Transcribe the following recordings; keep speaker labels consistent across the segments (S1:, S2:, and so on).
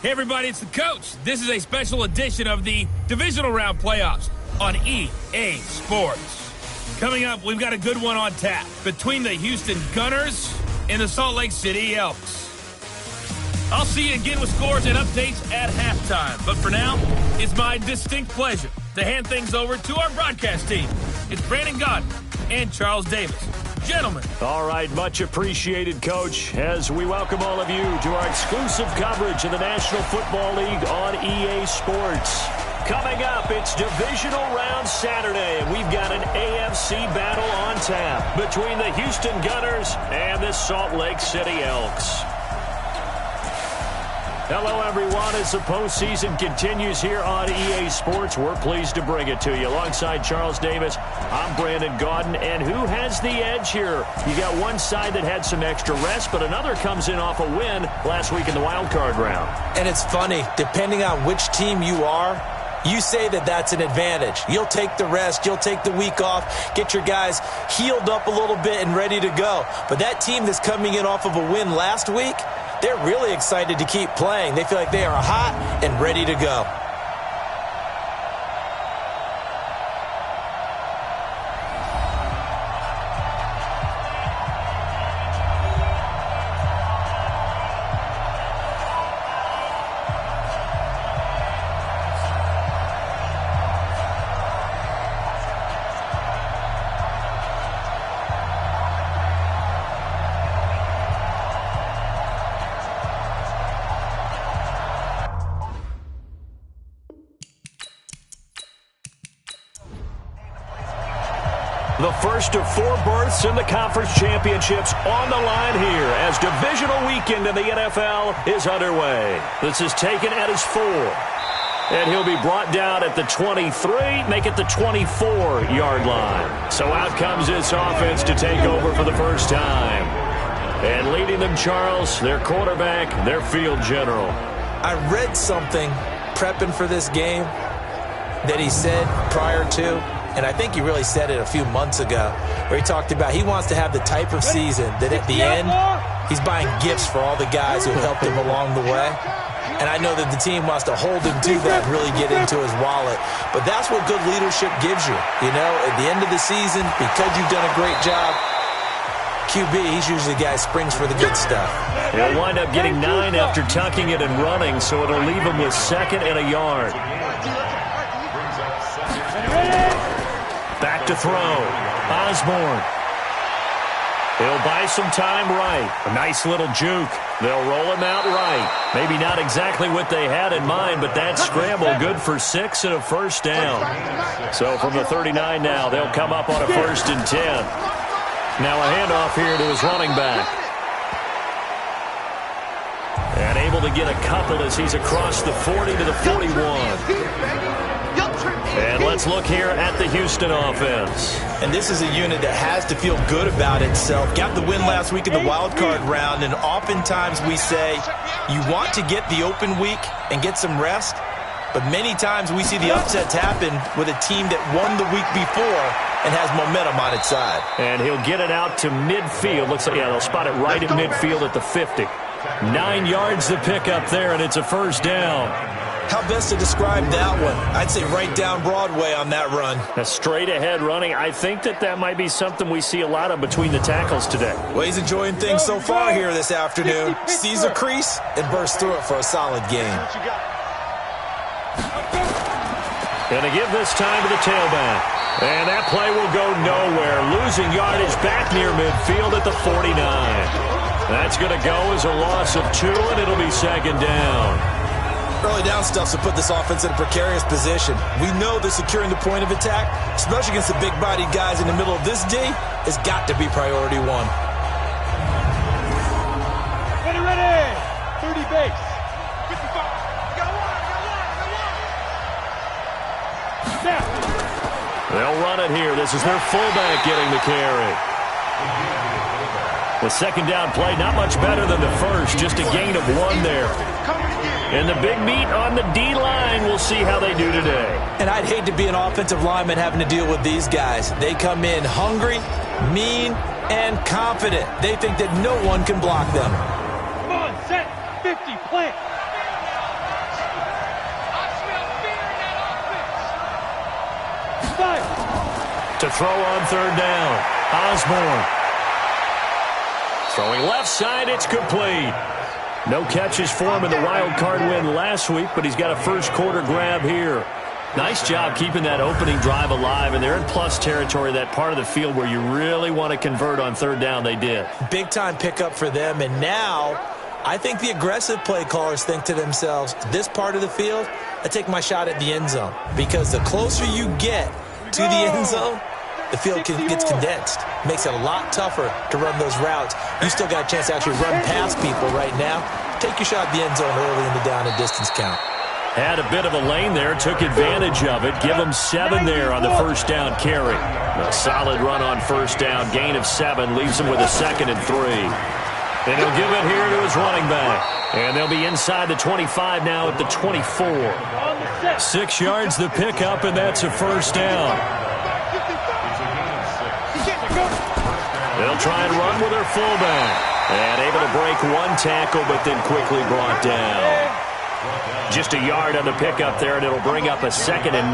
S1: Hey everybody, it's the coach. This is a special edition of the divisional round playoffs on EA Sports. Coming up, we've got a good one on tap between the Houston Gunners and the Salt Lake City Elks. I'll see you again with scores and updates at halftime. But for now, it's my distinct pleasure to hand things over to our broadcast team. It's Brandon Godden and Charles Davis. Gentlemen.
S2: All right, much appreciated, Coach, as we welcome all of you to our exclusive coverage of the National Football League on EA Sports. Coming up, it's Divisional Round Saturday, and we've got an AFC battle on tap between the Houston Gunners and the Salt Lake City Elks. Hello, everyone. As the postseason continues here on EA Sports, we're pleased to bring it to you. Alongside Charles Davis, I'm Brandon Godden. And who has the edge here? You got one side that had some extra rest, but another comes in off a win last week in the wild card round.
S3: And it's funny, depending on which team you are, you say that that's an advantage. You'll take the rest, you'll take the week off, get your guys healed up a little bit and ready to go. But that team that's coming in off of a win last week, they're really excited to keep playing. They feel like they are hot and ready to go.
S2: The first of four berths in the conference championships on the line here as divisional weekend in the NFL is underway. This is taken at his 4. And he'll be brought down at the 23, make it the 24-yard line. So out comes this offense to take over for the first time. And leading them, Charles, their quarterback, their field general.
S3: I read something prepping for this game that he said prior to, and I think he really said it a few months ago, where he talked about he wants to have the type of season that at the end, he's buying gifts for all the guys who helped him along the way. And I know that the team wants to hold him to that and really get into his wallet. But that's what good leadership gives you. You know, at the end of the season, because you've done a great job, QB, he's usually the guy who springs for the good stuff.
S2: He'll wind up getting 9 after tucking it and running, so it'll leave him with 2nd and a yard. Back to throw. Osborne. He'll buy some time right. A nice little juke. They'll roll him out right. Maybe not exactly what they had in mind, but that scramble good for 6 and a first down. So from the 39 now, they'll come up on a 1st and 10. Now a handoff here to his running back. And able to get a couple as he's across the 40 to the 41. And let's look here at the Houston offense.
S3: And this is a unit that has to feel good about itself. Got the win last week in the wild card round, and oftentimes we say you want to get the open week and get some rest, but many times we see the upsets happen with a team that won the week before and has momentum on its side.
S2: And he'll get it out to midfield. Looks like, yeah, they'll spot it right at midfield at the 50. 9 yards to pick up there, and it's a first down.
S3: How best to describe that one? I'd say right down Broadway on that run.
S2: A straight-ahead running. I think that might be something we see a lot of between the tackles today.
S3: Well, he's enjoying things so far here this afternoon. Sees a crease and bursts through it for a solid game.
S2: Going to give this time to the tailback. And that play will go nowhere. Losing yardage back near midfield at the 49. That's going to go as a loss of 2, and it'll be 2nd down.
S3: Early down stuff to put this offense in a precarious position. We know that securing the point of attack, especially against the big-bodied guys in the middle of this D, has got to be priority 1.
S4: Ready! 30 base. 55. Got one. Snap.
S2: They'll run it here. This is their fullback getting the carry. The 2nd down play, not much better than the first, just a gain of 1 there. And the big meat on the D-line, we'll see how they do today.
S3: And I'd hate to be an offensive lineman having to deal with these guys. They come in hungry, mean, and confident. They think that no one can block them.
S4: Come on, set, 50, plant.
S2: To throw on third down, Osborne. Throwing left side, it's complete. No catches for him in the wild card win last week, but he's got a first quarter grab here. Nice job keeping that opening drive alive, and they're in plus territory, that part of the field where you really want to convert on third down. They did.
S3: Big-time pickup for them, and now I think the aggressive play callers think to themselves, this part of the field, I take my shot at the end zone, because the closer you get to the end zone, the field gets condensed. Makes it a lot tougher to run those routes. You still got a chance to actually run past people right now. Take your shot at the end zone early in the down and distance count.
S2: Had a bit of a lane there, took advantage of it. Give him 7 there on the first down carry. A solid run on first down, gain of 7, leaves him with a 2nd and 3. And he'll give it here to his running back. And they'll be inside the 25 now at the 24. 6 yards the pickup, and that's a first down. They'll try and run with their fullback. And able to break 1 tackle, but then quickly brought down. Just a yard on the pickup there, and it'll bring up a 2nd and 9.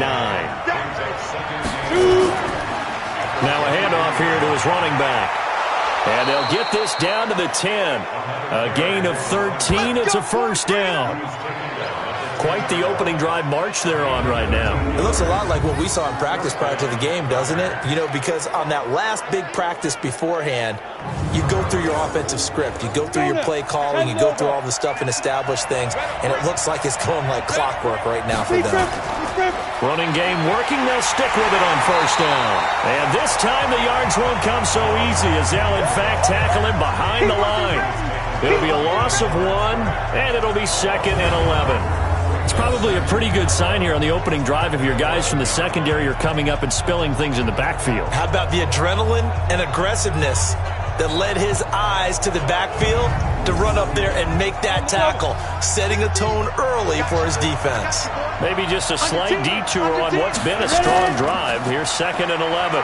S2: Now a handoff here to his running back. And they'll get this down to the 10. A gain of 13. It's a first down. Quite the opening drive march they're on right now.
S3: It looks a lot like what we saw in practice prior to the game, doesn't it? You know, because on that last big practice beforehand, you go through your offensive script. You go through your play calling. You go through all the stuff and establish things. And it looks like it's going like clockwork right now for them.
S2: Running game working. They'll stick with it on first down. And this time the yards won't come so easy as they'll, in fact, tackle him behind the line. It'll be a loss of 1, and it'll be 2nd and 11. It's probably a pretty good sign here on the opening drive if your guys from the secondary are coming up and spilling things in the backfield.
S3: How about the adrenaline and aggressiveness that led his eyes to the backfield to run up there and make that tackle, setting a tone early for his defense.
S2: Maybe just a slight detour on what's been a strong drive. Here's 2nd and 11.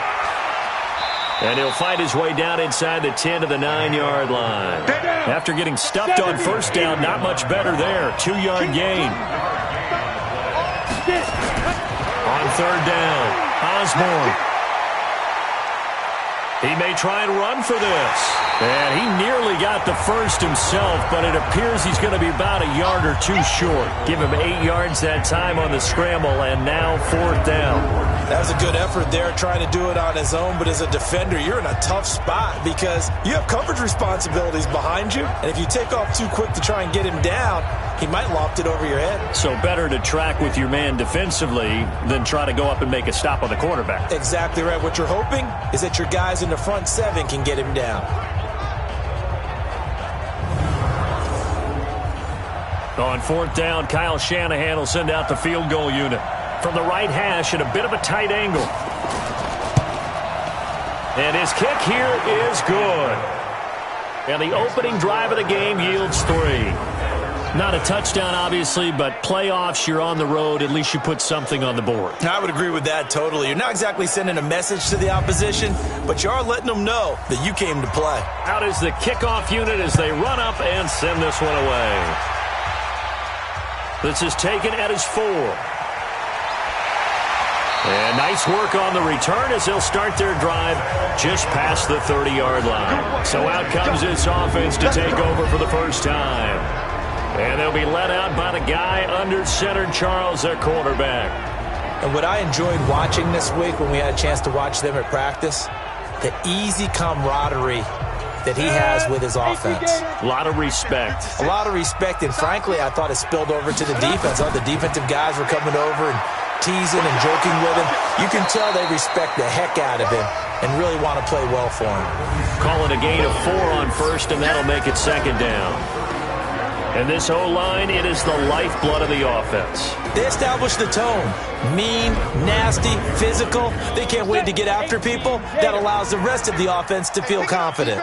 S2: And he'll find his way down inside the 10 to the 9-yard line. After getting stuffed on first down, not much better there. 2-yard gain. On third down, Osborne. He may try and run for this. And he nearly got the first himself, but it appears he's going to be about a yard or 2 short. Give him 8 yards that time on the scramble, and now 4th down.
S3: That was a good effort there, trying to do it on his own, but as a defender, you're in a tough spot because you have coverage responsibilities behind you, and if you take off too quick to try and get him down, he might loft it over your head.
S2: So better to track with your man defensively than try to go up and make a stop on the quarterback.
S3: Exactly right. What you're hoping is that your guys in the front 7 can get him down.
S2: On 4th down, Kyle Shanahan will send out the field goal unit. From the right hash at a bit of a tight angle. And his kick here is good. And the opening drive of the game yields 3. Not a touchdown, obviously, but playoffs, you're on the road. At least you put something on the board.
S3: I would agree with that totally. You're not exactly sending a message to the opposition, but you are letting them know that you came to play.
S2: Out is the kickoff unit as they run up and send this one away. This is taken at his 4. And nice work on the return as they'll start their drive just past the 30-yard line. So out comes this offense to take over for the first time. And they'll be led out by the guy under center, Charles, their quarterback.
S3: And what I enjoyed watching this week when we had a chance to watch them at practice, the easy camaraderie that he has with his offense.
S2: A lot of respect.
S3: A lot of respect, and frankly, I thought it spilled over to the defense. I thought the defensive guys were coming over and teasing and joking with him. You can tell they respect the heck out of him and really want to play well for him.
S2: Call it a gain of 4 on first, and that'll make it 2nd down. And this O-line, it is the lifeblood of the offense.
S3: They establish the tone. Mean, nasty, physical. They can't wait to get after people. That allows the rest of the offense to feel confident.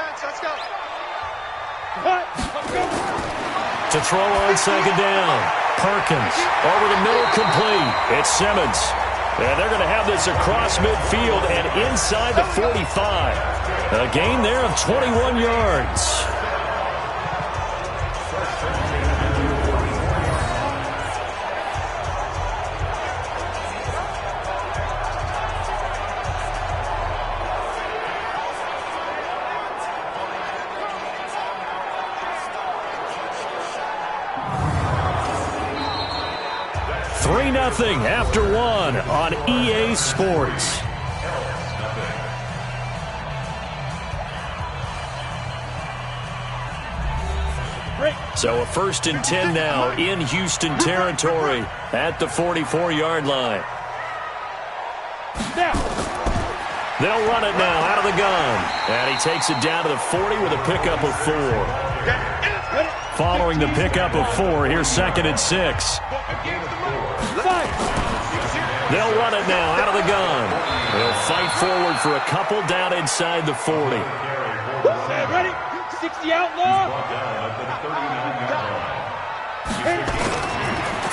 S2: To throw on 2nd down. Perkins over the middle, complete. It's Simmons. And they're going to have this across midfield and inside the 45. A gain there of 21 yards. 3-0 after one on EA Sports. So a 1st and 10 now in Houston territory at the 44-yard line. They'll run it now out of the gun. And he takes it down to the 40 with a pickup of 4. Following the pickup of 4, here's 2nd and 6. They'll run it now out of the gun. They'll fight forward for a couple down inside the 40.
S4: Ready? 60 outlaw.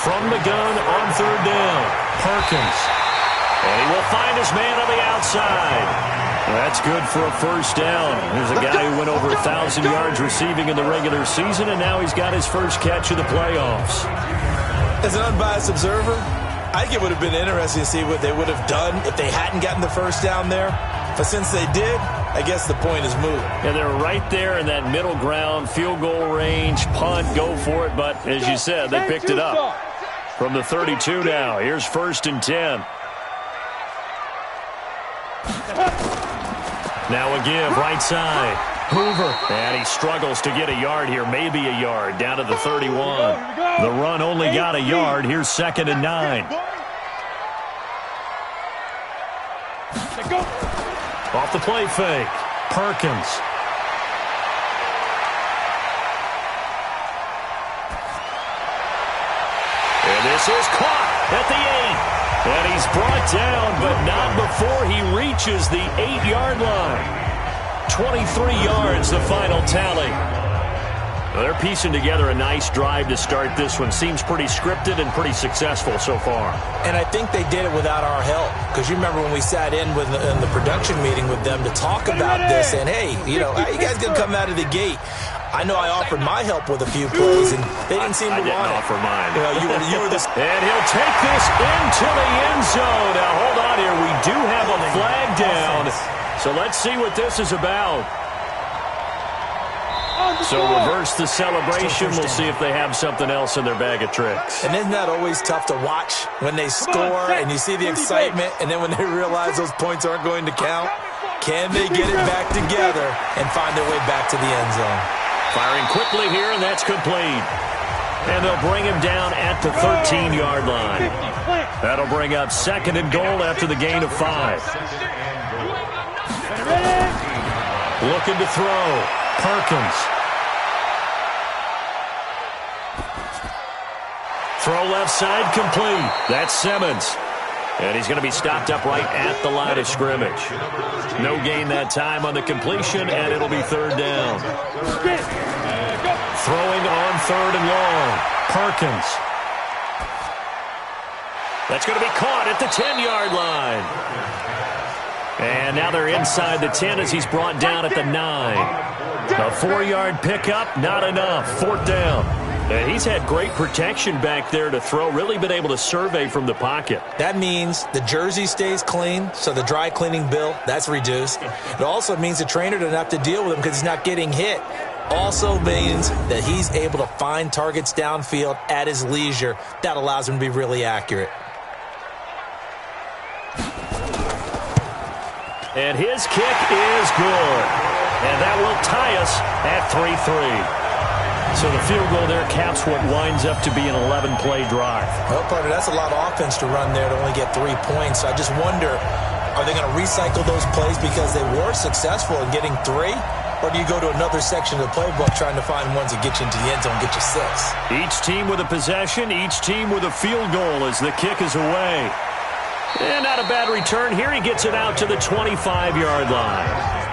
S2: From the gun on 3rd down, Perkins. And he will find his man on the outside. That's good for a 1st down. There's a guy who went over 1,000 yards receiving in the regular season, and now he's got his first catch of the playoffs.
S3: As an unbiased observer, I think it would have been interesting to see what they would have done if they hadn't gotten the 1st down there. But since they did, I guess the point is moot.
S2: Yeah, they're right there in that middle ground, field goal range, punt, go for it. But as you said, they picked it up. From the 32 now, here's 1st and 10. Now a give, right side. Hoover. And he struggles to get a yard here, maybe a yard, down to the 31. The run only got a yard. Here's 2nd and 9. Off the play fake. Perkins. And this is caught at the 8. And he's brought down, but not before he reaches the 8-yard line. 23 yards, the final tally. Well, they're piecing together a nice drive to start this one. Seems pretty scripted and pretty successful so far.
S3: And I think they did it without our help. Because you remember when we sat in the production meeting with them to talk about this. And, hey, how you guys going to come out of the gate? I know I offered my help with a few plays, and they didn't seem to want it.
S2: I didn't offer mine.
S3: You were the...
S2: And he'll take this into the end zone. Now, hold on here. We do have a flag down. So let's see what this is about. So reverse the celebration. We'll see if they have something else in their bag of tricks.
S3: And isn't that always tough to watch when they score and you see the excitement, and then when they realize those points aren't going to count? Can they get it back together and find their way back to the end zone?
S2: Firing quickly here, and that's complete. And they'll bring him down at the 13-yard line. That'll bring up 2nd and goal after the gain of 5. Looking to throw. Perkins. Throw left side complete. That's Simmons. And he's going to be stopped up right at the line of scrimmage. No gain that time on the completion, and it'll be 3rd down. Throwing on 3rd and long. Perkins. That's going to be caught at the 10-yard line. And now they're inside the 10 as he's brought down at the 9. A 4-yard pickup, not enough. 4th down. And he's had great protection back there to throw, really been able to survey from the pocket.
S3: That means the jersey stays clean, so the dry cleaning bill, that's reduced. It also means the trainer doesn't have to deal with him because he's not getting hit. Also means that he's able to find targets downfield at his leisure. That allows him to be really accurate.
S2: And his kick is good. And that will tie us at 3-3. So the field goal there caps what winds up to be an 11-play drive.
S3: Well, partner, that's a lot of offense to run there to only get 3 points. I just wonder, are they going to recycle those plays because they were successful in getting 3? Or do you go to another section of the playbook trying to find ones that get you into the end zone, get you 6?
S2: Each team with a possession, each team with a field goal as the kick is away. And not a bad return. Here he gets it out to the 25-yard line.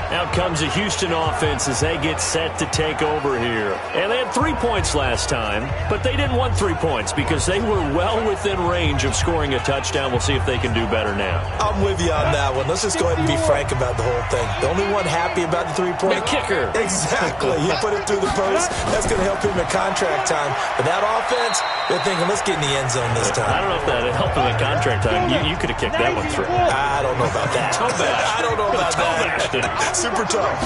S2: Out comes the Houston offense as they get set to take over here. And they had 3 points last time, but they didn't want 3 points because they were well within range of scoring a touchdown. We'll see if they can do better now.
S3: I'm with you on that one. Let's just go ahead and be frank about the whole thing. The only one happy about the 3-point?
S2: The kicker.
S3: Exactly. He put it through the post. That's going to help him at contract time. But that offense, they're thinking, let's get in the end zone this time.
S2: I don't know if that helped him at contract time. You could have kicked that one through.
S3: I don't know about that.
S2: Toe bashed.
S3: I don't know about
S2: Toe bashed
S3: that.
S2: it.
S3: Super tough.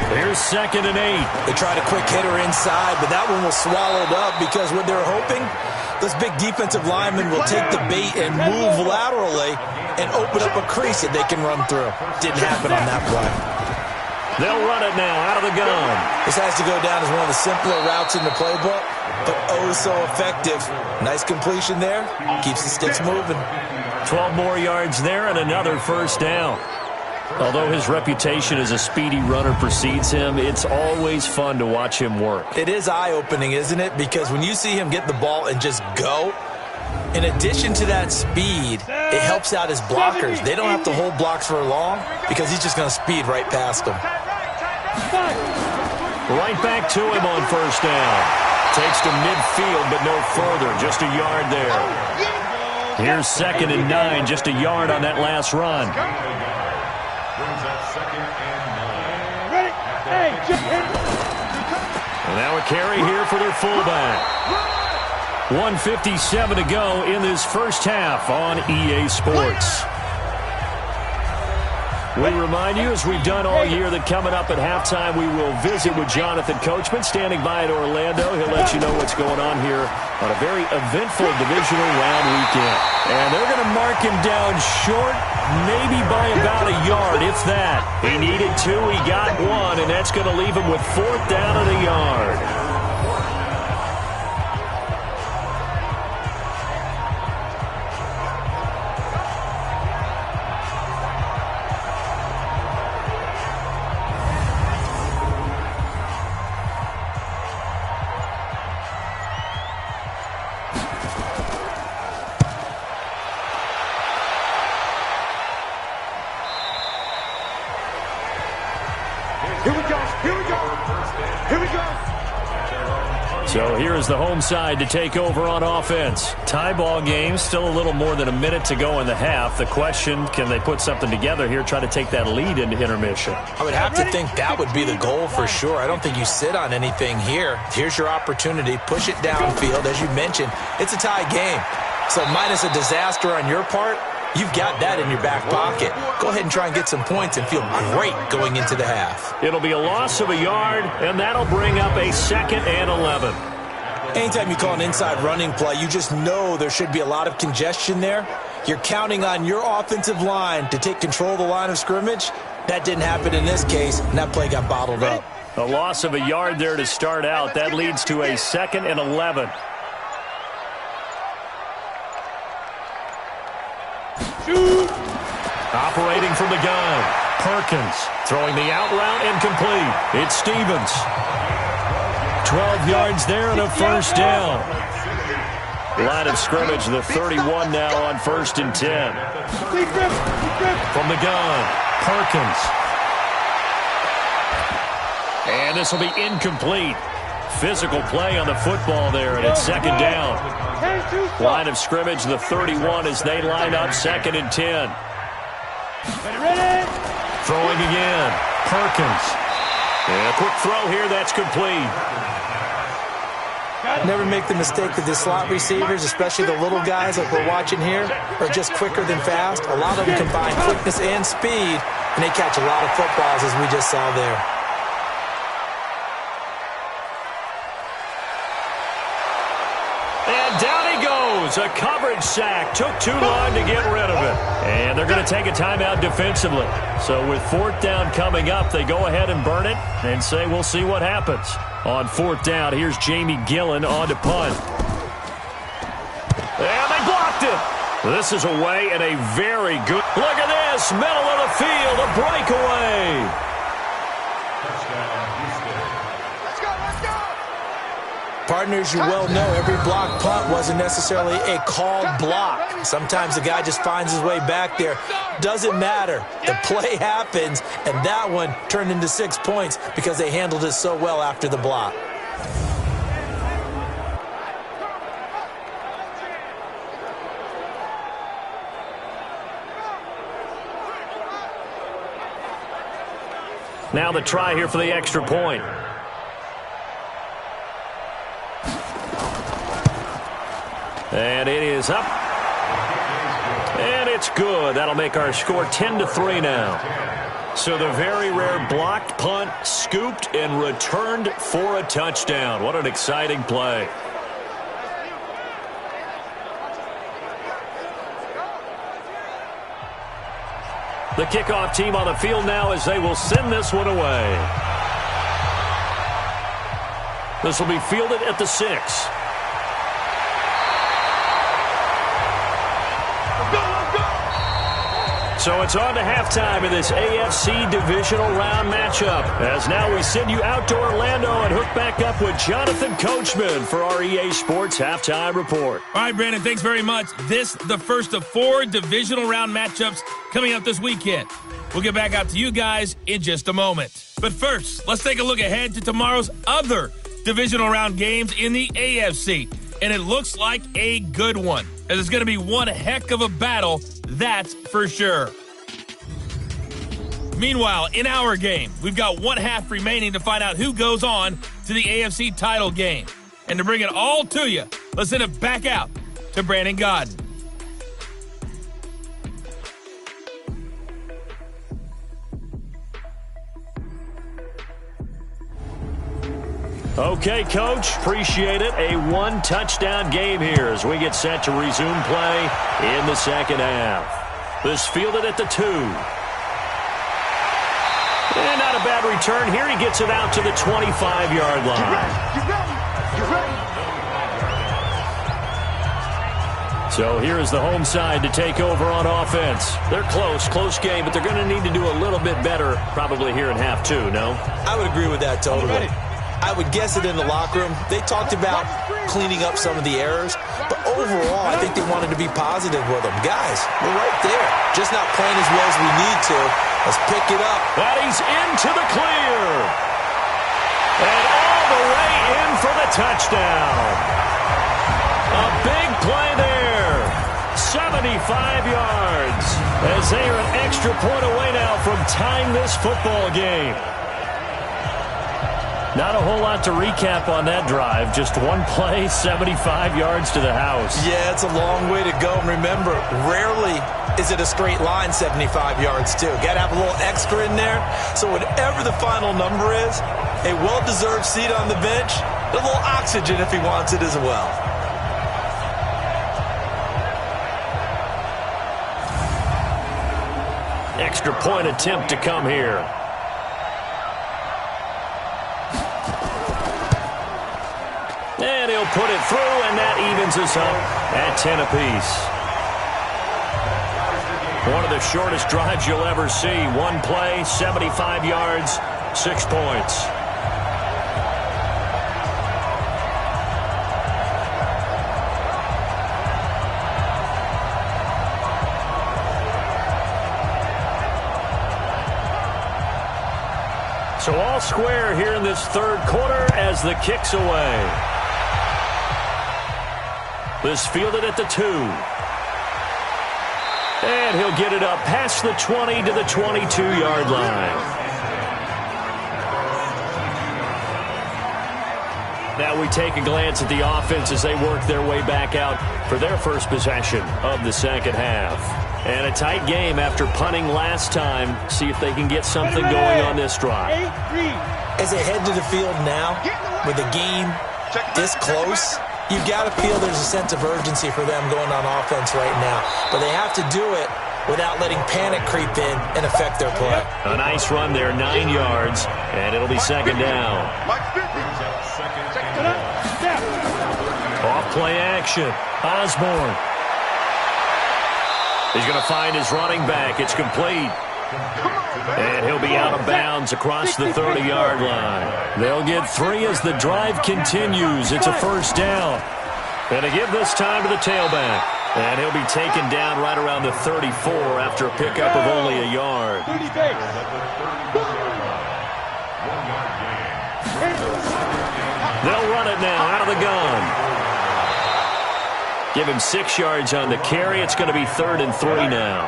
S2: Here's 2nd and 8.
S3: They tried a quick hitter inside, but that one was swallowed up because what they're hoping, those big defensive linemen will take the bait and move laterally and open up a crease that they can run through. Didn't happen on that play.
S2: They'll run it now out of the gun.
S3: This has to go down as one of the simpler routes in the playbook, but oh so effective. Nice completion there. Keeps the sticks moving.
S2: 12 more yards there and another first down. Although his reputation as a speedy runner precedes him, it's always fun to watch him work.
S3: It is eye-opening, isn't it? Because when you see him get the ball and just go, in addition to that speed, it helps out his blockers. They don't have to hold blocks for long because he's just going to speed right past them.
S2: Right back to him on first down. Takes to midfield, but no further. Just a yard there. Here's 2nd and 9, just a yard on that last run. And now a carry here for their fullback. 1:57 to go in this first half on EA Sports. We remind you, as we've done all year, that coming up at halftime, we will visit with Jonathan Coachman, standing by in Orlando. He'll let you know what's going on here on a very eventful divisional round weekend. And they're going to mark him down short, maybe by about a yard, if that. He needed 2, he got 1, and that's going to leave him with 4th down and a yard. So here is the home side to take over on offense. Tie ball game, still a little more than a minute to go in the half. The question, can they put something together here, try to take that lead into intermission?
S3: I would have to think that would be the goal for sure. I don't think you sit on anything here. Here's your opportunity. Push it downfield. As you mentioned, it's a tie game. So minus a disaster on your part, you've got that in your back pocket. Go ahead and try and get some points and feel great going into the half.
S2: It'll be a loss of a yard, and that'll bring up a 2nd and 11.
S3: Anytime you call an inside running play, you just know there should be a lot of congestion there. You're counting on your offensive line to take control of the line of scrimmage. That didn't happen in this case, and that play got bottled up.
S2: A loss of a yard there to start out. That leads to a 2nd and 11. Operating from the gun, Perkins throwing the out route incomplete. It's Stevens. 12 yards there and a first down. Line of scrimmage, the 31 now on 1st and 10. From the gun, Perkins. And this will be incomplete. Physical play on the football there, and it's 2nd down. Line of scrimmage, the 31 as they line up 2nd and 10. Throwing again, Perkins. And a quick throw here, that's complete.
S3: Never make the mistake that the slot receivers, especially the little guys like we're watching here, are just quicker than fast. A lot of them combine quickness and speed, and they catch a lot of footballs, as we just saw there.
S2: And down he goes. A coverage sack. Took too long to get rid of it. And they're going to take a timeout defensively. So with 4th down coming up, they go ahead and burn it and say we'll see what happens. On 4th down, here's Jamie Gillen on to punt. And they blocked it. This is away and a very good. Look at this. Middle of the field. A breakaway.
S3: Partners, you well know every block punt wasn't necessarily a called block. Sometimes the guy just finds his way back there. Doesn't matter. The play happens, and that one turned into 6 points because they handled it so well after the block.
S2: Now the try here for the extra point. And it is up. And it's good. That'll make our score 10-3 now. So the very rare blocked punt, scooped, and returned for a touchdown. What an exciting play. The kickoff team on the field now as they will send this one away. This will be fielded at the 6. So it's on to halftime in this AFC divisional round matchup. As now we send you out to Orlando and hook back up with Jonathan Coachman for our EA Sports Halftime Report.
S1: All right, Brandon, thanks very much. This, the first of 4 divisional round matchups coming up this weekend. We'll get back out to you guys in just a moment. But first, let's take a look ahead to tomorrow's other divisional round games in the AFC. And it looks like a good one, as it's going to be one heck of a battle, that's for sure. Meanwhile, in our game, we've got one half remaining to find out who goes on to the AFC title game. And to bring it all to you, let's send it back out to Brandon Godden.
S2: Okay, Coach, appreciate it. A one-touchdown game here as we get set to resume play in the second half. This fielded at the 2. And not a bad return here. He gets it out to the 25-yard line. So here is the home side to take over on offense. They're close game, but they're going to need to do a little bit better probably here in half 2, no?
S3: I would agree with that totally. I would guess it in the locker room. They talked about cleaning up some of the errors, but overall, I think they wanted to be positive with them. Guys, we're right there. Just not playing as well as we need to. Let's pick it up.
S2: But he's into the clear. And all the way in for the touchdown. A big play there. 75 yards. As they are an extra point away now from tying this football game. Not a whole lot to recap on that drive. Just one play, 75 yards to the house.
S3: Yeah, it's a long way to go. And remember, rarely is it a straight line 75 yards, too. Got to have a little extra in there. So whatever the final number is, a well-deserved seat on the bench, a little oxygen if he wants it as well.
S2: Extra point attempt to come here. And he'll put it through, and that evens us up at 10 apiece. One of the shortest drives you'll ever see. One play, 75 yards, 6 points. So all square here in this third quarter as the kick's away. This fielded at the 2. And he'll get it up past the 20 to the 22-yard line. Now we take a glance at the offense as they work their way back out for their first possession of the second half. And a tight game after punting last time. See if they can get something going on this drive.
S3: As they head to the field now, with the game this close, you've got to feel there's a sense of urgency for them going on offense right now. But they have to do it without letting panic creep in and affect their play.
S2: A nice run there, 9 yards, and it'll be second down. Off play action. Osborne. He's going to find his running back. It's complete. And he'll be out of bounds across the 30-yard line. They'll get 3 as the drive continues. It's a first down. And to give this time to the tailback. And he'll be taken down right around the 34 after a pickup of only a yard. They'll run it now out of the gun. Give him 6 yards on the carry. It's going to be 3rd and 3 now.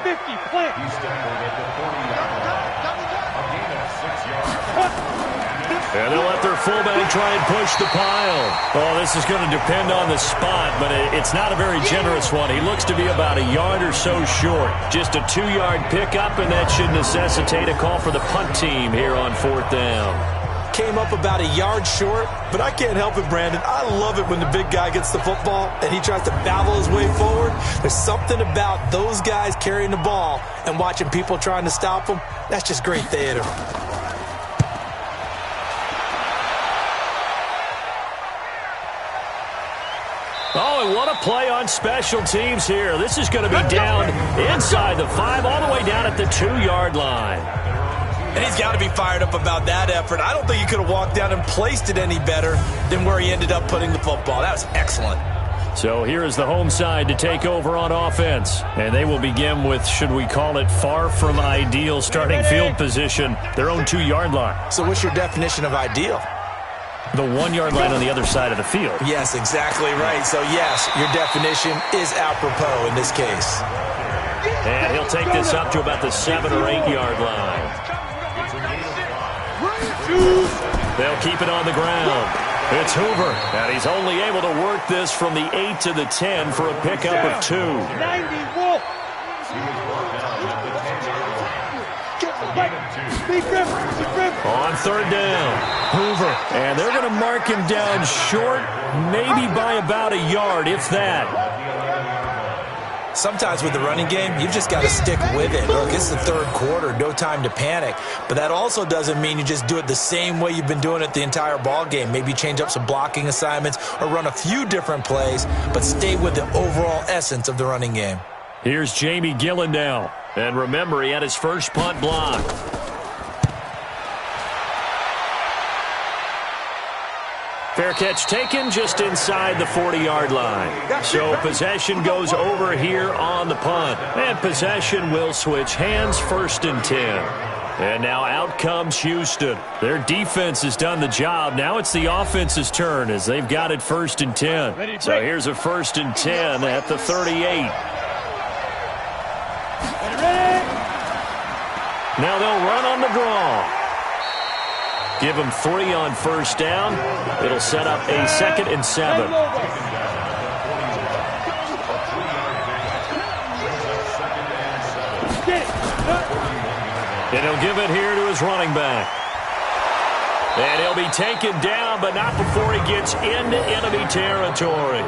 S2: And they'll let their fullback try and push the pile. Oh, this is going to depend on the spot, but it's not a very generous one. He looks to be about a yard or so short. Just a 2-yard pickup, and that should necessitate a call for the punt team here on 4th down.
S3: Came up about a yard short, but I can't help it, Brandon. I love it when the big guy gets the football and he tries to battle his way forward. There's something about those guys carrying the ball and watching people trying to stop them. That's just great theater.
S2: Oh, and what a play on special teams here. This is going to be down inside the 5, all the way down at the 2-yard line.
S3: And he's got to be fired up about that effort. I don't think he could have walked down and placed it any better than where he ended up putting the football. That was excellent.
S2: So here is the home side to take over on offense. And they will begin with, should we call it, far from ideal starting field position, their own 2-yard line.
S3: So what's your definition of ideal?
S2: The 1-yard line on the other side of the field.
S3: Yes, exactly right. So, yes, your definition is apropos in this case.
S2: And he'll take this up to about the 7 or 8-yard line. They'll keep it on the ground. It's Hoover, and he's only able to work this from the 8 to the 10 for a pickup of 2.
S4: 90,
S2: On 3rd down, Hoover, and they're going to mark him down short, maybe by about a yard, if that.
S3: Sometimes with the running game, you've just got to stick with it. Look, it's the 3rd quarter, no time to panic. But that also doesn't mean you just do it the same way you've been doing it the entire ball game. Maybe change up some blocking assignments or run a few different plays, but stay with the overall essence of the running game.
S2: Here's Jamie Gillen now. And remember, he had his first punt block. Fair catch taken just inside the 40-yard line. So possession goes over here on the punt. And possession will switch hands, 1st and 10. And now out comes Houston. Their defense has done the job. Now it's the offense's turn as they've got it 1st and 10. So here's a 1st and 10 at the 38. Now they'll run on the draw. Give them 3 on 1st down. It'll set up a 2nd and 7. And he'll give it here to his running back. And he'll be taken down, but not before he gets into enemy territory.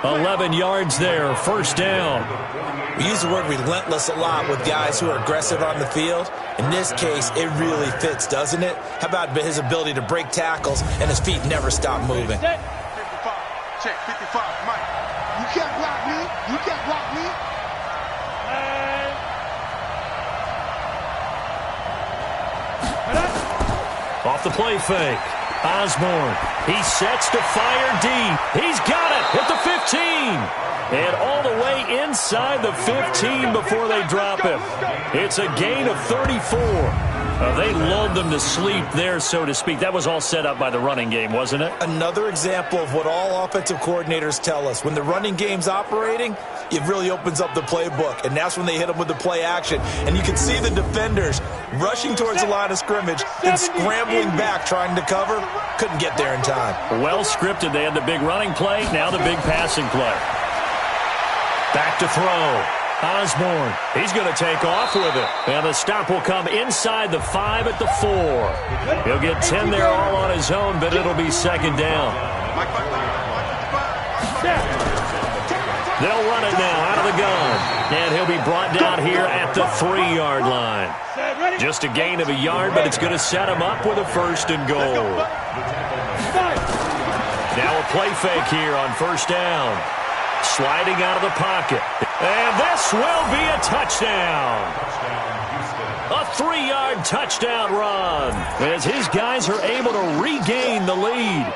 S2: 11 yards there, 1st down.
S3: We use the word relentless a lot with guys who are aggressive on the field. In this case, it really fits, doesn't it? How about his ability to break tackles and his feet never stop moving?
S5: 55, check, 55, Mike. You can't block me. You can't block me.
S2: Off the play fake. Osborne. He sets to fire deep. He's got it at the 15. And all the way inside the 15 before they drop him. It's a gain of 34. They lulled them to sleep there, so to speak. That was all set up by the running game, wasn't it?
S3: Another example of what all offensive coordinators tell us. When the running game's operating, it really opens up the playbook. And that's when they hit them with the play action. And you can see the defenders rushing towards the line of scrimmage, then scrambling back trying to cover. Couldn't get there in time.
S2: Well scripted. They had the big running play, now the big passing play. Back to throw. Osborne. He's going to take off with it. And the stop will come inside the 5 at the 4. He'll get 10 there all on his own, but it'll be 2nd down. They'll run it now out of the gun. And he'll be brought down here at the 3-yard line. Just a gain of a yard, but it's going to set him up with a 1st and goal. Now a play fake here on 1st down. Sliding out of the pocket. And this will be a touchdown. A 3-yard touchdown run as his guys are able to regain the lead.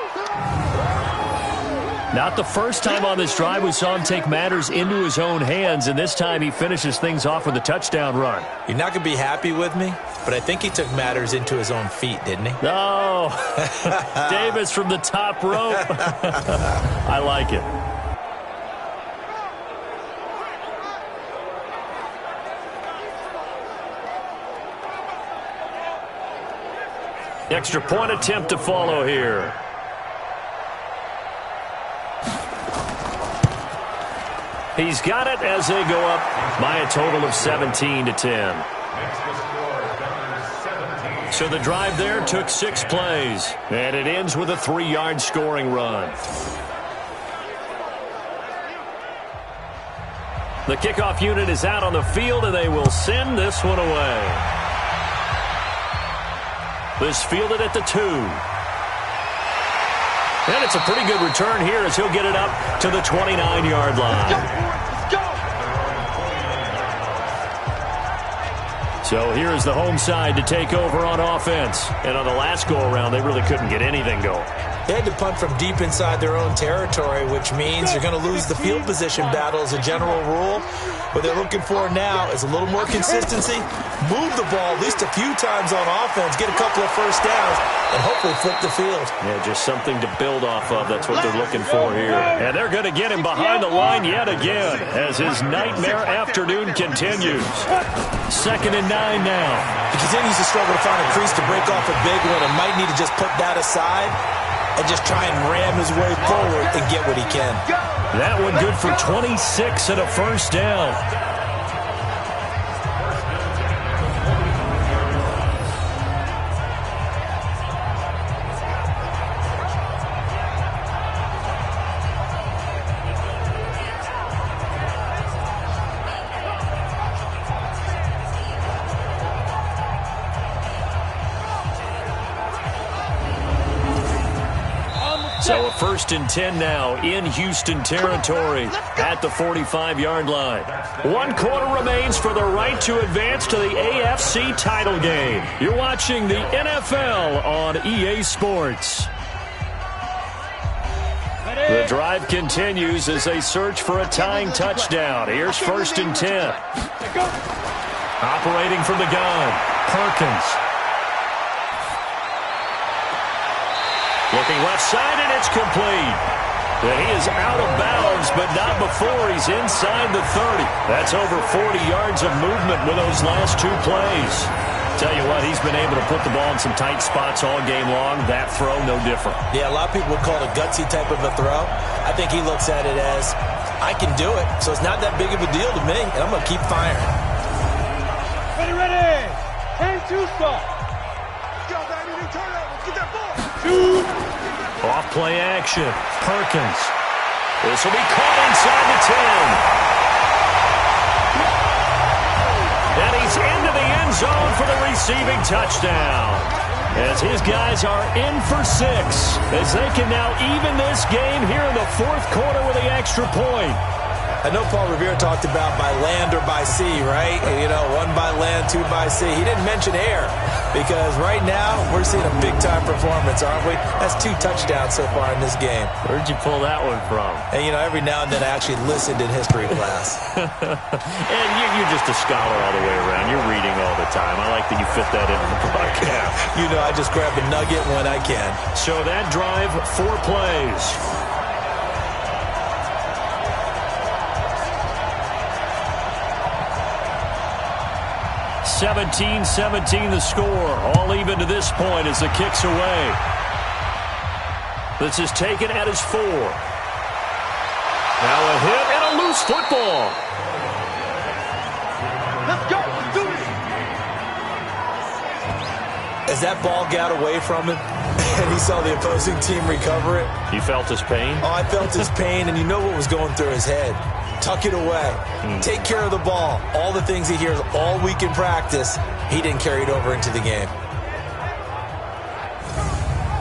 S2: Not the first time on this drive we saw him take matters into his own hands, and this time he finishes things off with a touchdown run.
S3: You're not going to be happy with me, but I think he took matters into his own feet, didn't he?
S2: Oh, Davis from the top rope. I like it. Extra point attempt to follow here. He's got it as they go up by a total of 17-10. So the drive there took 6 plays, and it ends with a 3-yard scoring run. The kickoff unit is out on the field, and they will send this one away. This fielded at the 2. And it's a pretty good return here as he'll get it up to the 29-yard line. So here's the home side to take over on offense. And on the last go-around, they really couldn't get anything going.
S3: They had to punt from deep inside their own territory, which means you're going to lose the field position battle as a general rule. What they're looking for now is a little more consistency, move the ball at least a few times on offense, get a couple of first downs, and hopefully flip the field.
S2: Yeah, just something to build off of. That's what they're looking for here. And they're going to get him behind the line yet again as his nightmare afternoon continues. 2nd and 9 now.
S3: He continues to struggle to find a crease to break off a big one and might need to just put that aside and just try and ram his way forward and get what he can.
S2: That one good for 26 and a first down. So a 1st and 10 now in Houston territory at the 45-yard line. 1 quarter remains for the right to advance to the AFC title game. You're watching the NFL on EA Sports. The drive continues as they search for a tying touchdown. Here's 1st and 10. Operating from the gun, Perkins. Looking left side, and it's complete. He is out of bounds, but not before he's inside the 30. That's over 40 yards of movement with those last 2 plays. Tell you what, he's been able to put the ball in some tight spots all game long. That throw, no different. Yeah, a lot of people would call it a gutsy type of a throw. I think he looks at it as, I can do it, so it's not that big of a deal to me, and I'm going to keep firing.
S4: Ready. 10-2 stop.
S5: Go, baby, turn over. Get that ball.
S2: Off play action. Perkins. This will be caught inside the 10. And he's into the end zone for the receiving touchdown. As his guys are in for 6. As they can now even this game here in the 4th quarter with the extra point.
S3: I know Paul Revere talked about by land or by sea, right? You know, 1 by land, 2 by sea. He didn't mention air because right now we're seeing a big-time performance, aren't we? That's 2 touchdowns so far in this game.
S2: Where'd you pull that one from?
S3: And, you know, every now and then I actually listened in history class.
S2: And you're just a scholar all the way around. You're reading all the time. I like that you fit that into the broadcast.
S3: You know, I just grab a nugget when I can.
S2: So that drive, 4 plays. 17-17 the score. All even to this point as the kick's away. This is taken at his 4. Now a hit and a loose football.
S4: Let's go. Let's do it.
S3: As that ball got away from him and he saw the opposing team recover it.
S2: You felt his pain?
S3: Oh, I felt his pain, and you know what was going through his head. Tuck it away. Take care of the ball. All the things he hears all week in practice, he didn't carry it over into the game.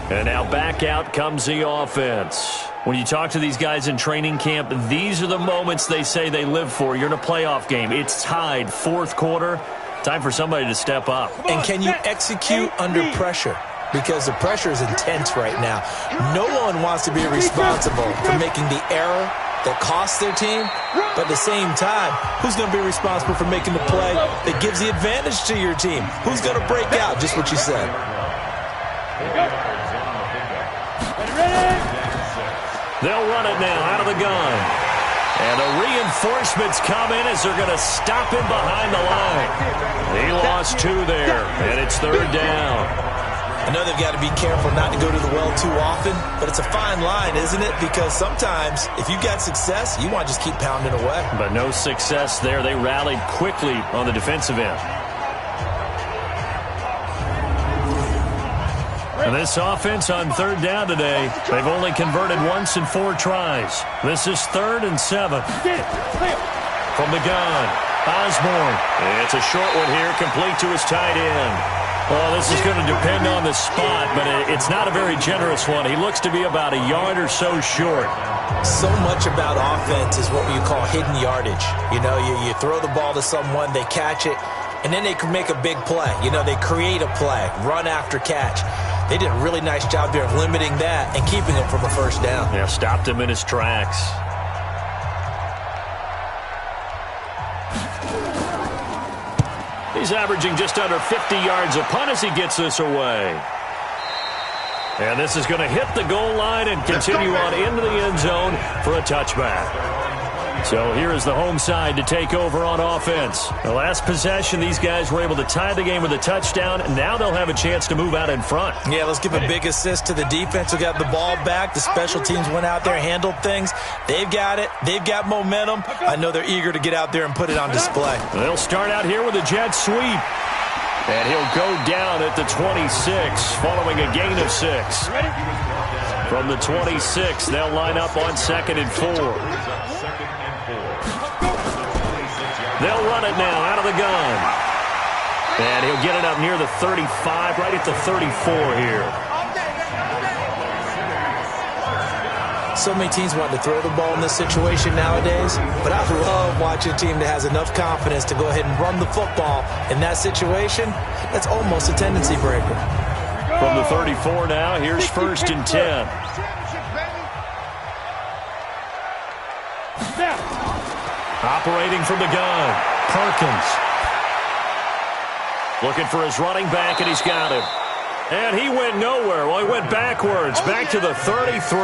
S2: And now back out comes the offense. When you talk to these guys in training camp, these are the moments they say they live for. You're in a playoff game. It's tied, 4th quarter. Time for somebody to step up.
S3: And can you execute under pressure? Because the pressure is intense right now. No one wants to be responsible for making the error that costs their team, but at the same time, who's going to be responsible for making the play that gives the advantage to your team? Who's going to break out? Just what you said.
S2: They'll run it now out of the gun. And the reinforcements come in as they're going to stop him behind the line. He lost 2 there, and it's 3rd down.
S3: I know they've got to be careful not to go to the well too often, but it's a fine line, isn't it? Because sometimes if you've got success, you want to just keep pounding away.
S2: But no success there. They rallied quickly on the defensive end. And this offense on third down today, they've only converted once in 4 tries. This is 3rd and 7. From the gun, Osborne. It's a short one here, complete to his tight end. Well, this is going to depend on the spot, but it's not a very generous one. He looks to be about a yard or so short.
S3: So much about offense is what you call hidden yardage. You know, you throw the ball to someone, they catch it, and then they can make a big play. You know, they create a play, run after catch. They did a really nice job there of limiting that and keeping him from a first down.
S2: Yeah, stopped him in his tracks. He's averaging just under 50 yards a punt as he gets this away. And this is going to hit the goal line and continue on into the end zone for a touchback. So here is the home side to take over on offense. The last possession, these guys were able to tie the game with a touchdown, and now they'll have a chance to move out in front.
S3: Yeah, let's give a big assist to the defense who got the ball back. The special teams went out there, handled things. They've got it. They've got momentum. I know they're eager to get out there and put it on display.
S2: They'll start out here with a jet sweep. And he'll go down at the 26 following a gain of 6. From the 26, they'll line up on 2nd and 4. They'll run it now out of the gun. And he'll get it up near the 35, right at the 34 here.
S3: So many teams want to throw the ball in this situation nowadays, but I love watching a team that has enough confidence to go ahead and run the football. In that situation, that's almost a tendency breaker.
S2: From the 34 now, here's 1st and 10. Operating from the gun, Perkins. Looking for his running back, and he's got him. And he went nowhere. Well, he went backwards, back to the 33.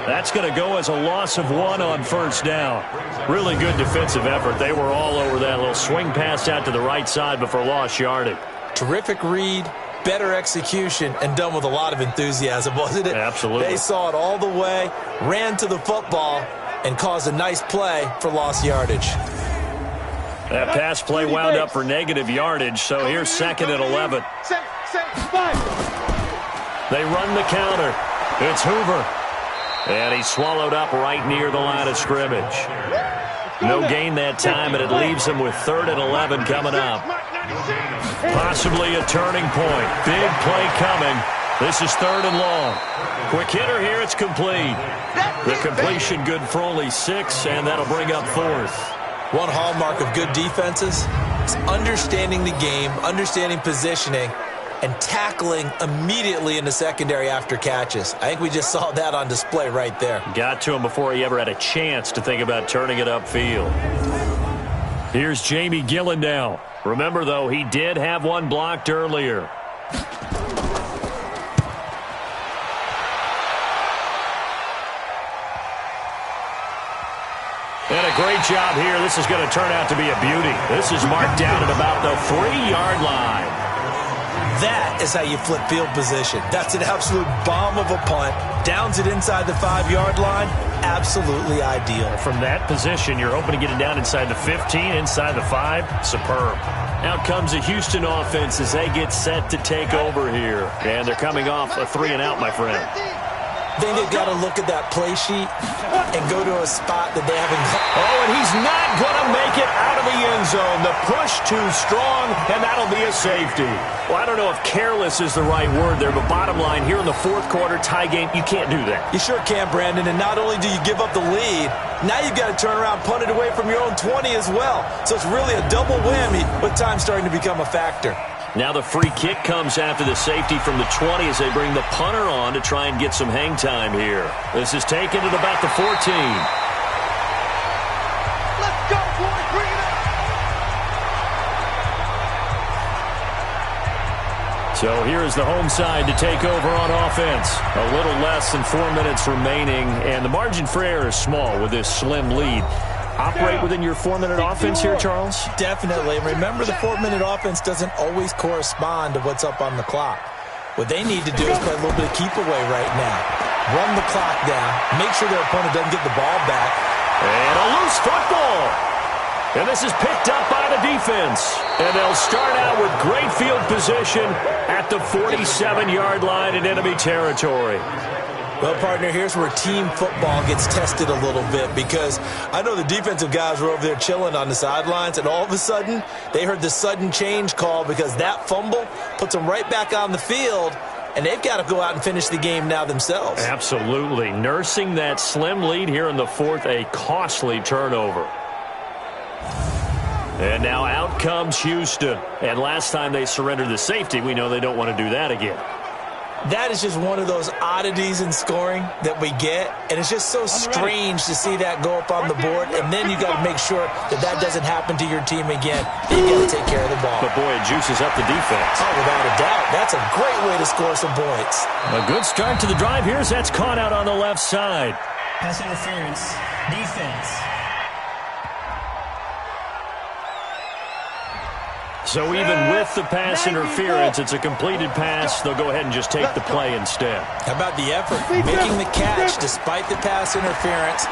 S2: That's going to go as a loss of 1 on 1st down. Really good defensive effort. They were all over that little swing pass out to the right side before lost yardage.
S3: Terrific read, better execution, and done with a lot of enthusiasm, wasn't it?
S2: Absolutely.
S3: They saw it all the way, ran to the football, and caused a nice play for lost yardage.
S2: That pass play wound up for negative yardage, so here's 2nd and 11. They run the counter. It's Hoover. And he's swallowed up right near the line of scrimmage. No gain that time, and it leaves him with 3rd and 11 coming up. Possibly a turning point. Big play coming. This is 3rd and long. Quick hitter here. It's complete. The completion good for only 6, and that'll bring up 4th.
S3: One hallmark of good defenses is understanding the game, understanding positioning, and tackling immediately in the secondary after catches. I think we just saw that on display right there.
S2: Got to him before he ever had a chance to think about turning it upfield. Here's Jamie Gillen now. Remember, though, he did have one blocked earlier. And a great job here. This is going to turn out to be a beauty. This is marked down at about the 3-yard line.
S3: That is how you flip field position. That's an absolute bomb of a punt. Downs it inside the 5-yard line. Absolutely ideal.
S2: From that position, you're hoping to get it down inside the 15, inside the 5. Superb. Out comes the Houston offense as they get set to take over here. And they're coming off a 3-and-out, my friend.
S3: I think they've got to look at that play sheet and go to a spot that they haven't.
S2: Oh, and he's not going to make it out of the end zone. The push too strong, and that'll be a safety. Well, I don't know if careless is the right word there, but bottom line, here in the 4th quarter tie game, you can't do that.
S3: You sure can, Brandon, and not only do you give up the lead, now you've got to turn around, punt it away from your own 20 as well. So it's really a double whammy with time starting to become a factor.
S2: Now the free kick comes after the safety from the 20 as they bring the punter on to try and get some hang time here. This is taken at about the 14.
S4: Let's go, boy. Bring it up.
S2: So here is the home side to take over on offense. A little less than 4 minutes remaining, and the margin for error is small with this slim lead. Operate within your 4-minute offense here, Charles?
S3: Definitely. And remember, the 4-minute offense doesn't always correspond to what's up on the clock. What they need to do is play a little bit of keep away right now. Run the clock down. Make sure their opponent doesn't get the ball back.
S2: And a loose football. And this is picked up by the defense. And they'll start out with great field position at the 47-yard line in enemy territory.
S3: Well, partner, here's where team football gets tested a little bit, because I know the defensive guys were over there chilling on the sidelines, and all of a sudden they heard the sudden change call because that fumble puts them right back on the field, and they've got to go out and finish the game now themselves.
S2: Absolutely. Nursing that slim lead here in the fourth, a costly turnover. And now out comes Houston. And last time they surrendered the safety, we know they don't want to do that again.
S3: That is just one of those oddities in scoring that we get, and it's just so strange to see that go up on the board, and then you got to make sure that that doesn't happen to your team again. You got to take care of the ball.
S2: But boy, it juices up the defense.
S3: Oh, without a doubt. That's a great way to score some points.
S2: A good start to the drive here as that's caught out on the left side.
S6: Pass interference, defense.
S2: So even with the pass interference, it's a completed pass. They'll go ahead and just take the play instead.
S3: How about the effort? Making the catch despite the pass interference.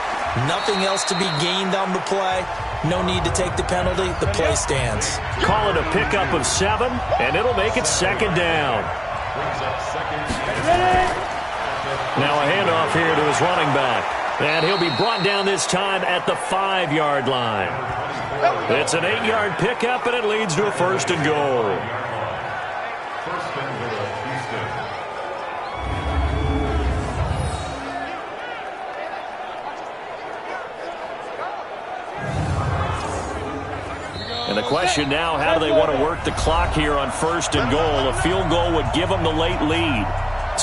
S3: Nothing else to be gained on the play. No need to take the penalty. The play stands.
S2: Call it a pickup of 7, and it'll make it second down. Now a handoff here to his running back. And he'll be brought down this time at the 5-yard line. It's an 8-yard pickup, and it leads to a first and goal. And the question now, how do they want to work the clock here on first and goal? A field goal would give them the late lead.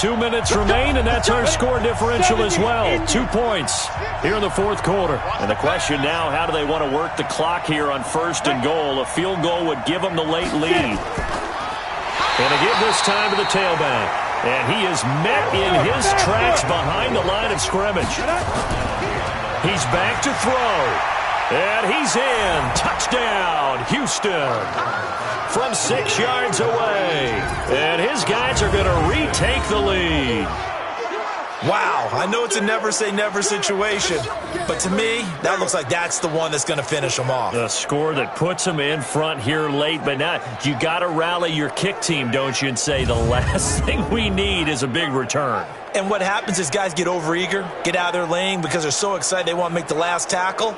S2: 2 minutes remain, and that's our score differential as well. 2 points here in the fourth quarter. And the question now, how do they want to work the clock here on first and goal? A field goal would give them the late lead. And they give this time to the tailback. And he is met in his tracks behind the line of scrimmage. He's back to throw. And he's in. Touchdown, Houston. From 6 yards away. And his guys are going to retake the lead.
S3: Wow, I know it's a never-say-never situation, but to me, that looks like that's the one that's going to finish them off.
S2: The score that puts them in front here late, but now you got to rally your kick team, don't you, and say the last thing we need is a big return.
S3: And what happens is guys get overeager, get out of their lane because they're so excited they want to make the last tackle.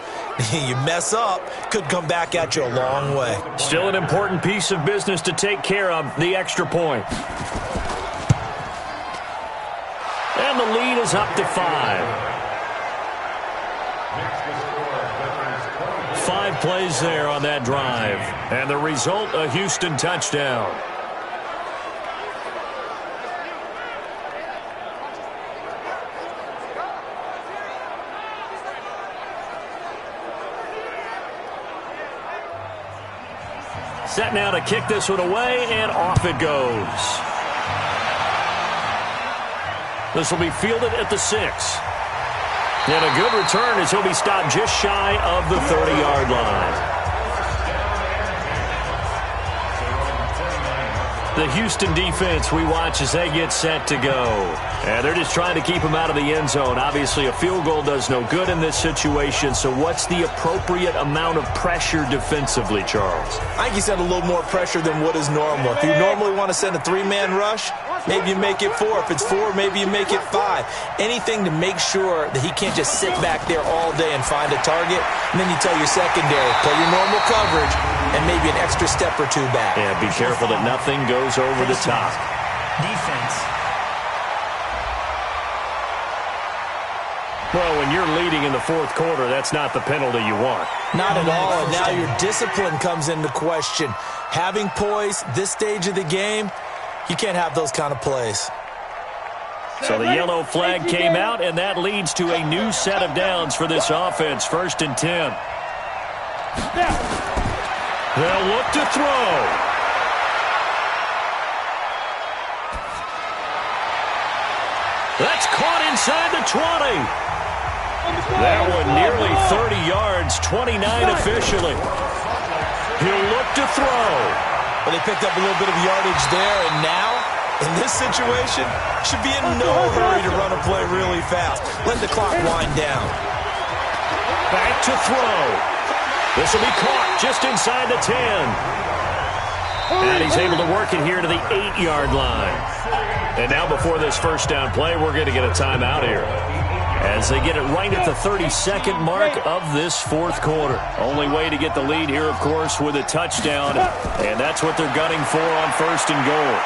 S3: You mess up, could come back at you a long way.
S2: Still an important piece of business to take care of, the extra point. And the lead is up to 5. 5 plays there on that drive. And the result, a Houston touchdown. Set now to kick this one away, and off it goes. This will be fielded at the 6. And a good return as he'll be stopped just shy of the 30-yard line. The Houston defense we watch as they get set to go. And they're just trying to keep him out of the end zone. Obviously, a field goal does no good in this situation. So what's the appropriate amount of pressure defensively, Charles?
S3: I think you send a little more pressure than what is normal. If you normally want to send a 3-man rush, maybe you make it 4. If it's 4, maybe you make it 5. Anything to make sure that he can't just sit back there all day and find a target. And then you tell your secondary, play your normal coverage and maybe an extra step or 2 back.
S2: Yeah, be careful that nothing goes over the top.
S6: Defense.
S2: Well, when you're leading in the fourth quarter, that's not the penalty you want.
S3: Not at all. And now your discipline comes into question. Having poise this stage of the game, you can't have those kind of plays.
S2: So the yellow flag came out, and that leads to a new set of downs for this offense. 1st and 10. They'll look to throw. That's caught inside the 20. That one nearly 30 yards, 29 officially. He'll look to throw.
S3: Well, they picked up a little bit of yardage there, and now in this situation, should be in no hurry to run a play really fast. Let the clock wind down.
S2: Back to throw. This will be caught just inside the 10. And he's able to work it here to the 8-yard line. And now before this first down play, we're going to get a timeout here, as they get it right at the 32nd mark of this fourth quarter. Only way to get the lead here, of course, with a touchdown. And that's what they're gunning for on first and goal.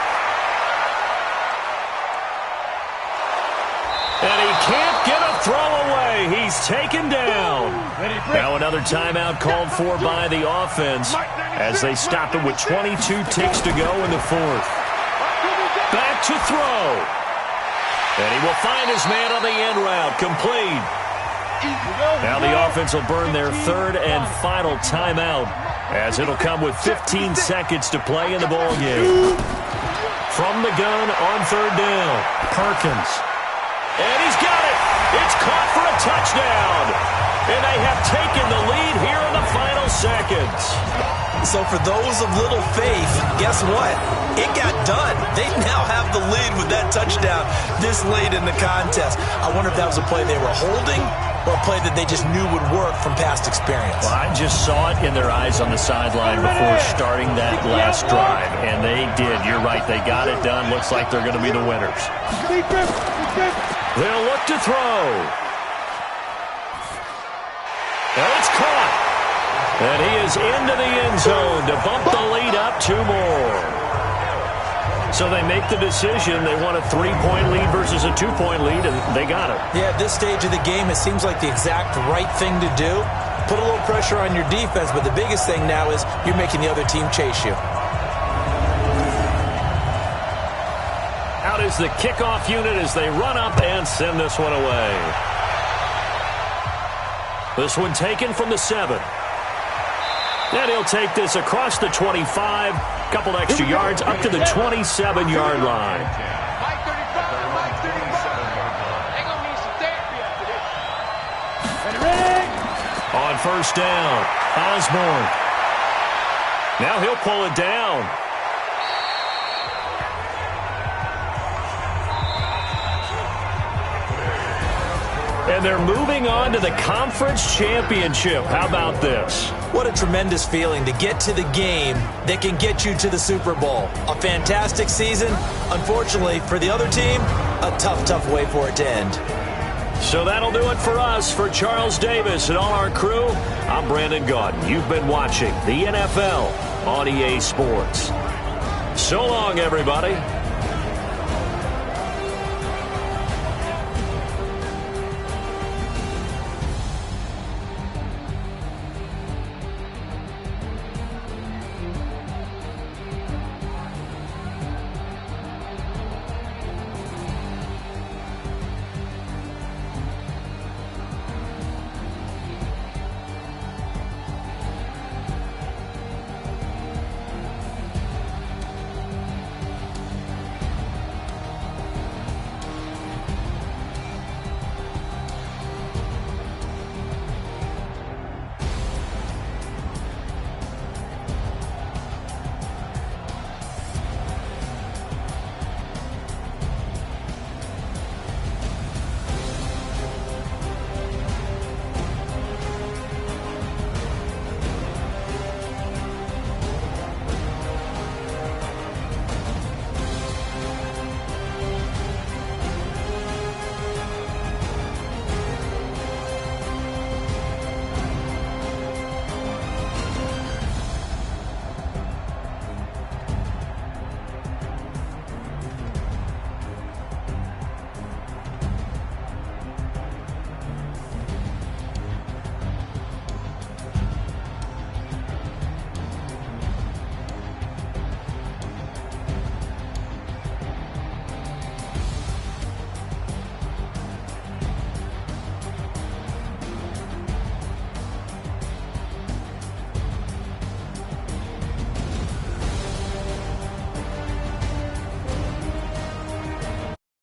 S2: And he can't get a throw away. He's taken down. Now another timeout called for by the offense, as they stop it with 22 ticks to go in the fourth. Back to throw. And he will find his man on the end route. Complete. Now the offense will burn their third and final timeout, as it'll come with 15 seconds to play in the ballgame. From the gun on third down, Perkins. And he's got it. It's caught for a touchdown. And they have taken the lead here in the final seconds.
S3: So for those of little faith, guess what? It got done. They now have the lead with that touchdown this late in the contest. I wonder if that was a play they were holding or a play that they just knew would work from past experience.
S2: Well, I just saw it in their eyes on the sideline before starting that last drive, and they did. You're right. They got it done. Looks like they're going to be the winners. They'll look to throw. And it's caught. And he is into the end zone to bump the lead up 2 more. So they make the decision. They want a 3-point lead versus a 2-point lead, and they got it.
S3: Yeah, at this stage of the game, it seems like the exact right thing to do. Put a little pressure on your defense, but the biggest thing now is you're making the other team chase you.
S2: Out is the kickoff unit as they run up and send this one away. This one taken from the 7. And he'll take this across the 25, couple extra yards up to the 27-yard line. On first down, Osborne. Now he'll pull it down. And they're moving on to the conference championship. How about this?
S3: What a tremendous feeling to get to the game that can get you to the Super Bowl. A fantastic season. Unfortunately, for the other team, a tough, tough way for it to end.
S2: So that'll do it for us. For Charles Davis and all our crew, I'm Brandon Gaudin. You've been watching the NFL on EA Sports. So long, everybody.